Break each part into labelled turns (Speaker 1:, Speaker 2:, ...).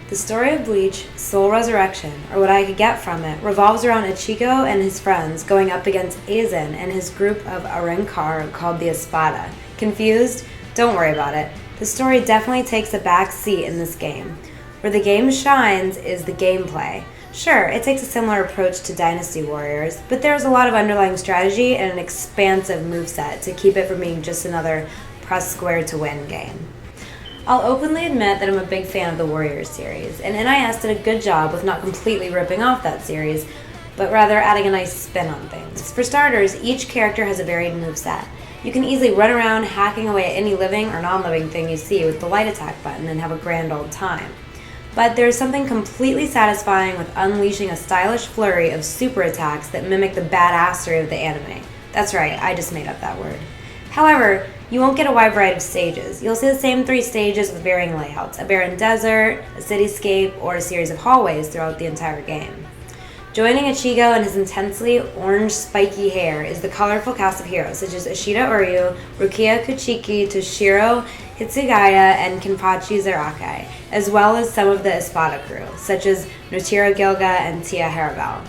Speaker 1: The story of Bleach, Soul Resurreccion, or what I could get from it, revolves around Ichigo and his friends going up against Aizen and his group of Arrancar called the Espada. Confused? Don't worry about it. The story definitely takes a back seat in this game. Where the game shines is the gameplay. Sure, it takes a similar approach to Dynasty Warriors, but there's a lot of underlying strategy and an expansive moveset to keep it from being just another press square to win game. I'll openly admit that I'm a big fan of the Warriors series, and NIS did a good job with not completely ripping off that series, but rather adding a nice spin on things. For starters, each character has a varied moveset. You can easily run around hacking away at any living or non-living thing you see with the light attack button and have a grand old time. But there's something completely satisfying with unleashing a stylish flurry of super attacks that mimic the badassery of the anime. That's right, I just made up that word. However, you won't get a wide variety of stages. You'll see the same 3 stages with varying layouts, a barren desert, a cityscape, or a series of hallways throughout the entire game. Joining Ichigo and his intensely orange spiky hair is the colorful cast of heroes such as Ashita Uryu, Rukia Kuchiki, Toshiro Hitsugaya, and Kenpachi Zerakai, as well as some of the Espada crew, such as Nochiro Gilga and Tia Harabel.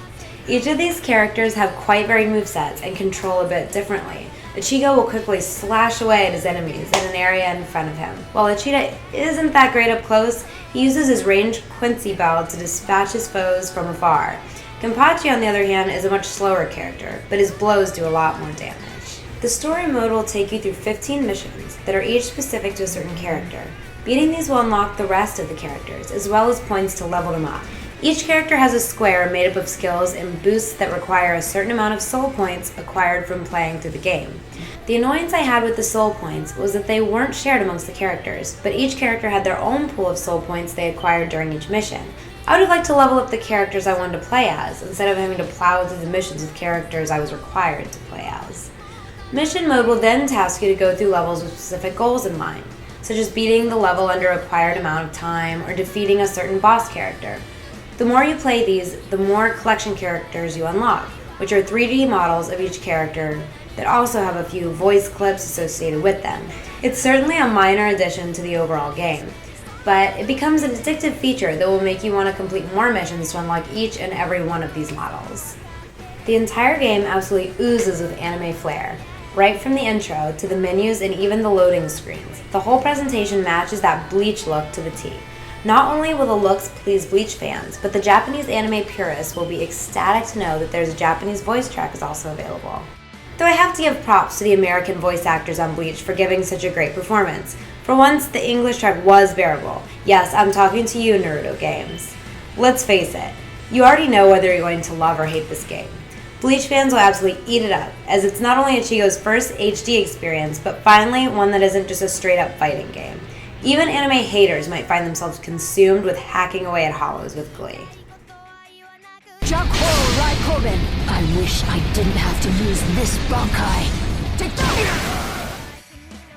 Speaker 1: Each of these characters have quite varied movesets and control a bit differently. Ichigo will quickly slash away at his enemies in an area in front of him. While Ichida isn't that great up close, he uses his ranged Quincy belt to dispatch his foes from afar. Kenpachi, on the other hand, is a much slower character, but his blows do a lot more damage. The story mode will take you through 15 missions that are each specific to a certain character. Beating these will unlock the rest of the characters, as well as points to level them up. Each character has a square made up of skills and boosts that require a certain amount of soul points acquired from playing through the game. The annoyance I had with the soul points was that they weren't shared amongst the characters, but each character had their own pool of soul points they acquired during each mission. I would have liked to level up the characters I wanted to play as, instead of having to plow through the missions with characters I was required to play as. Mission mode will then task you to go through levels with specific goals in mind, such as beating the level under a required amount of time or defeating a certain boss character. The more you play these, the more collection characters you unlock, which are 3D models of each character that also have a few voice clips associated with them. It's certainly a minor addition to the overall game, but it becomes an addictive feature that will make you want to complete more missions to unlock each and every one of these models. The entire game absolutely oozes with anime flair. Right from the intro to the menus and even the loading screens, the whole presentation matches that Bleach look to the T. Not only will the looks please Bleach fans, but the Japanese anime purists will be ecstatic to know that there's a Japanese voice track is also available. Though I have to give props to the American voice actors on Bleach for giving such a great performance. For once, the English track was bearable. Yes, I'm talking to you, Naruto Games. Let's face it, you already know whether you're going to love or hate this game. Bleach fans will absolutely eat it up, as it's not only Ichigo's first HD experience, but finally one that isn't just a straight-up fighting game. Even anime haters might find themselves consumed with hacking away at hollows with glee.
Speaker 2: I wish I didn't have to use this Bankai. Take that!